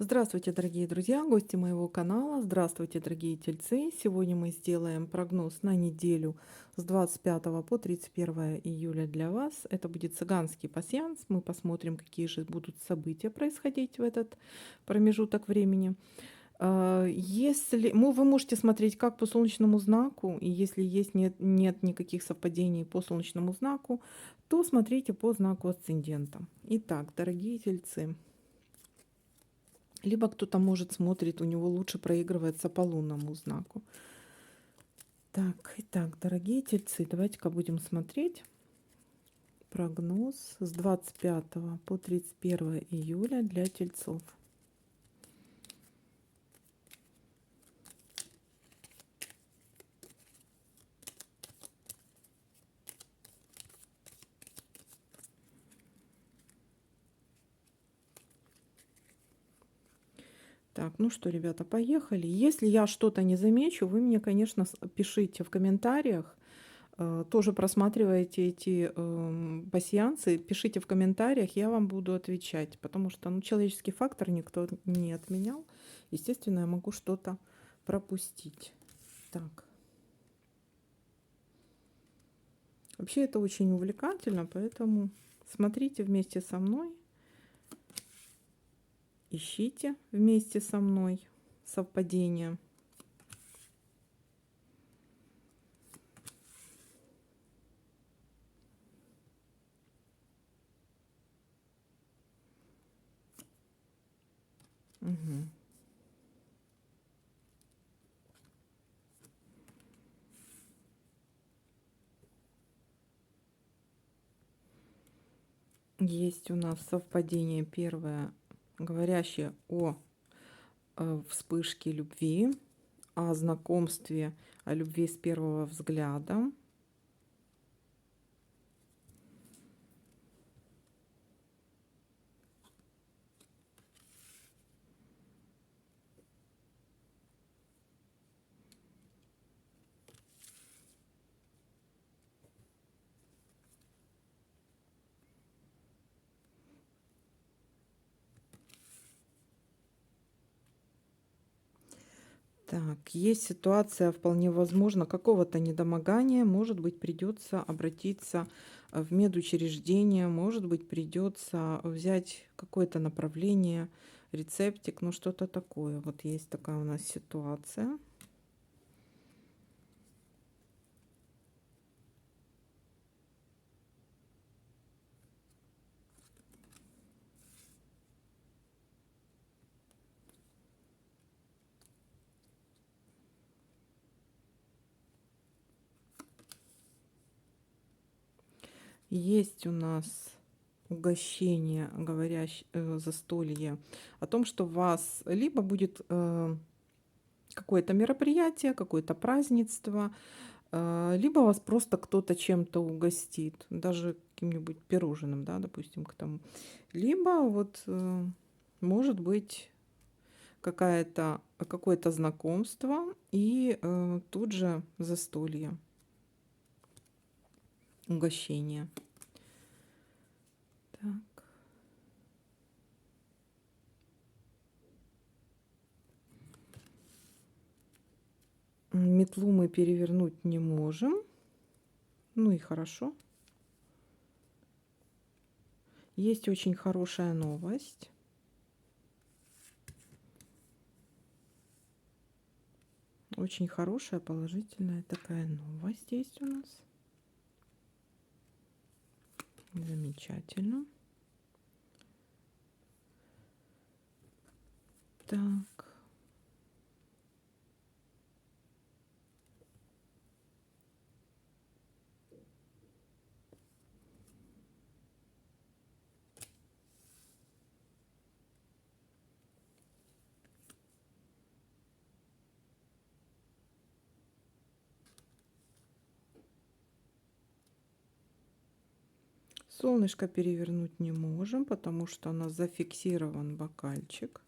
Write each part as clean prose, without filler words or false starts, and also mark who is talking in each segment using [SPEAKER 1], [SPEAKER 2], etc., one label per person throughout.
[SPEAKER 1] Здравствуйте, дорогие друзья, гости моего канала. Здравствуйте, дорогие тельцы. Сегодня мы сделаем прогноз на неделю с 25 по 31 июля для вас. Это будет цыганский пасьянс. Мы посмотрим, какие же будут события происходить в этот промежуток времени. Если вы можете смотреть как по солнечному знаку, и если нет никаких совпадений по солнечному знаку, то смотрите по знаку асцендента. Итак, дорогие тельцы, либо кто-то, может, смотрит, у него лучше проигрывается по лунному знаку. Так, итак, дорогие тельцы, давайте-ка будем смотреть прогноз с 25 по 31 июля для тельцов. Так, ну что, ребята, поехали. Если я что-то не замечу, вы мне, конечно, пишите в комментариях. Тоже просматривайте эти пасьянсы, пишите в комментариях, я вам буду отвечать, потому что человеческий фактор никто не отменял. Естественно, я могу что-то пропустить. Так. Вообще это очень увлекательно, поэтому смотрите вместе со мной, ищите вместе со мной совпадения. Угу. Есть у нас совпадение первое, говорящее о вспышке любви, о знакомстве, о любви с первого взгляда. Так, есть ситуация, вполне возможно, какого-то недомогания. Может быть, придется обратиться в медучреждение, может быть, придется взять какое-то направление, рецептик, ну что-то такое. Вот есть такая у нас ситуация. Есть у нас угощение, застолье о том, что у вас либо будет какое-то мероприятие, какое-то празднество, либо вас просто кто-то чем-то угостит, даже каким-нибудь пирожным, да, допустим, к тому. Либо вот может быть какое-то знакомство и тут же застолье, угощение. Так. Метлу мы перевернуть не можем. Ну и хорошо. Есть очень хорошая новость. Очень хорошая, положительная такая новость есть у нас. Замечательно. Так. Солнышко перевернуть не можем, потому что у нас зафиксирован бокальчик.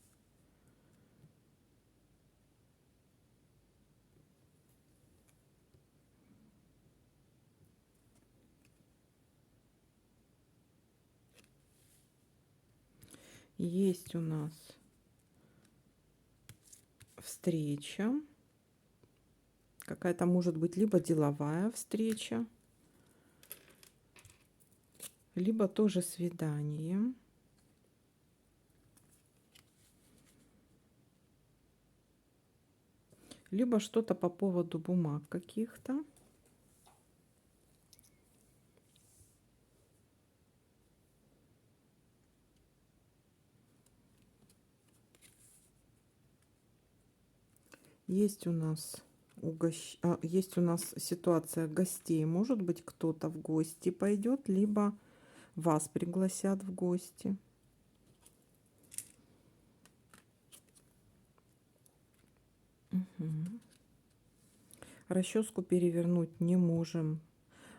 [SPEAKER 1] Есть у нас встреча. Какая-то может быть либо деловая встреча, либо тоже свидание. Либо что-то по поводу бумаг каких-то. Есть у нас есть у нас ситуация гостей. Может быть, кто-то в гости пойдет, либо вас пригласят в гости. Угу. Расческу перевернуть не можем.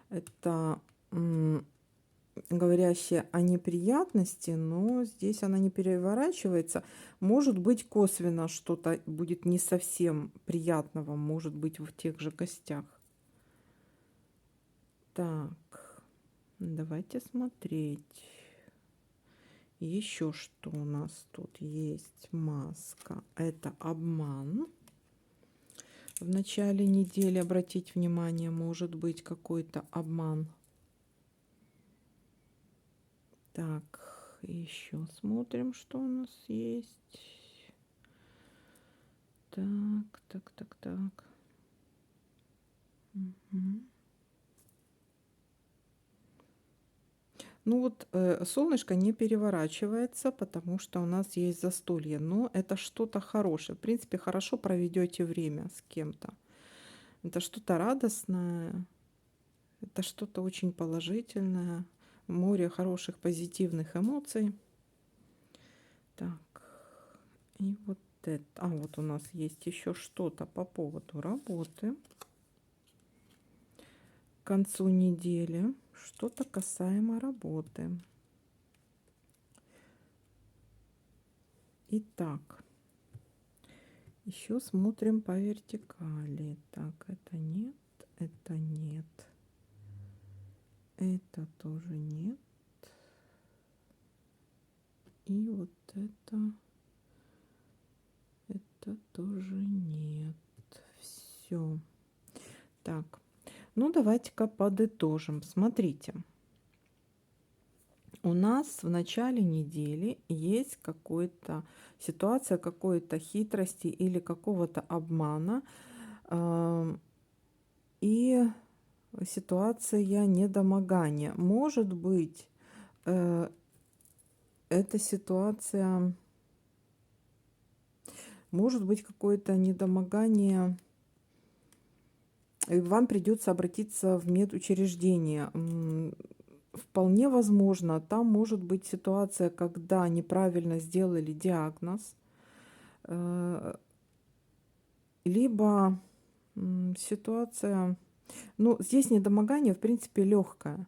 [SPEAKER 1] Это говорящая о неприятности, но здесь она не переворачивается. Может быть, косвенно что-то будет не совсем приятного, может быть, в тех же гостях. Так, давайте смотреть. Еще что у нас тут есть? Маска. Это обман. В начале недели, обратить внимание, может быть какой-то обман. Так, еще смотрим, что у нас есть. Так. Угу. Ну вот солнышко не переворачивается, потому что у нас есть застолье. Но это что-то хорошее. В принципе, хорошо проведете время с кем-то. Это что-то радостное. Это что-то очень положительное. Море хороших позитивных эмоций. Так. И вот это. А вот у нас есть еще что-то по поводу работы. К концу недели что-то касаемо работы. Итак, еще смотрим по вертикали. Так, это нет, это нет, это тоже нет. И вот это тоже нет. Все. Так, ну давайте-ка подытожим. Смотрите. У нас в начале недели есть какая-то ситуация, какой-то хитрости или какого-то обмана. И ситуация недомогания. Может быть, эта ситуация, может быть какое-то недомогание, и вам придется обратиться в медучреждение. Вполне возможно, там может быть ситуация, когда неправильно сделали диагноз, либо ситуация, ну, здесь недомогание, в принципе, легкое.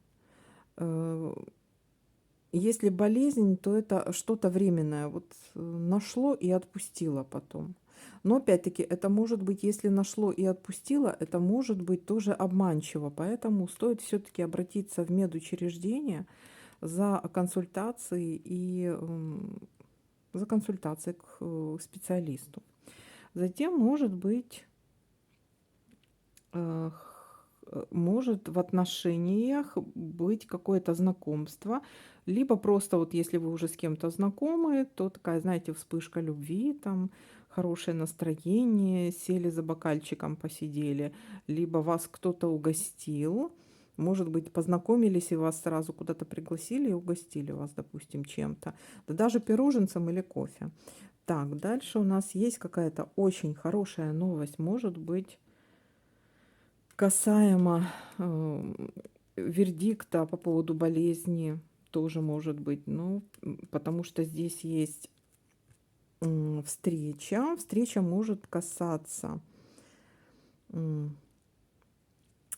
[SPEAKER 1] Если болезнь, то это что-то временное, вот нашло и отпустило потом. Но опять-таки это может быть, если нашло и отпустило, это может быть тоже обманчиво. Поэтому стоит все-таки обратиться в медучреждение за консультацией за консультацией к специалисту. Затем может в отношениях быть какое-то знакомство, либо просто вот если вы уже с кем-то знакомы, то такая, знаете, вспышка любви, там хорошее настроение, сели за бокальчиком, посидели, либо вас кто-то угостил, может быть, познакомились и вас сразу куда-то пригласили и угостили вас, допустим, чем-то, да даже пироженцем или кофе. Так, дальше у нас есть какая-то очень хорошая новость, может быть, касаемо вердикта по поводу болезни, тоже может быть, ну, потому что здесь есть встреча. Встреча может касаться,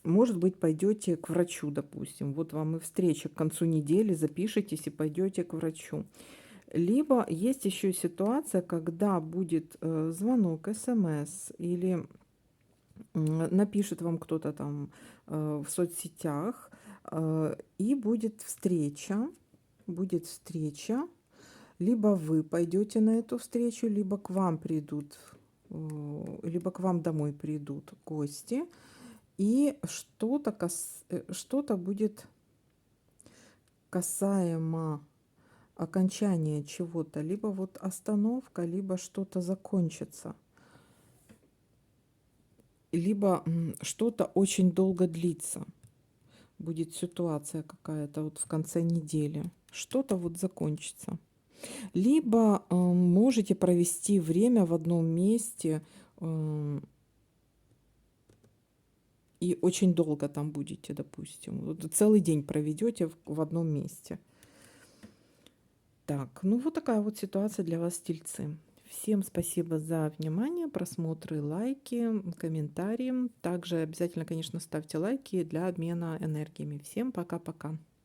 [SPEAKER 1] может быть, пойдете к врачу, допустим. Вот вам и встреча к концу недели, запишитесь и пойдете к врачу. Либо есть еще ситуация, когда будет звонок, смс или напишет вам кто-то там в соцсетях, и будет встреча, либо вы пойдете на эту встречу, либо к вам придут либо к вам домой придут гости, и что-то будет касаемо окончания чего-то, либо вот остановка, либо что-то закончится, либо что-то очень долго длится. Будет ситуация какая-то вот в конце недели, что-то вот закончится. Либо можете провести время в одном месте и очень долго там будете, допустим. Вот целый день проведете в одном месте. Так, ну вот такая вот ситуация для вас, тельцы. Всем спасибо за внимание, просмотры, лайки, комментарии. Также обязательно, конечно, ставьте лайки для обмена энергиями. Всем пока-пока.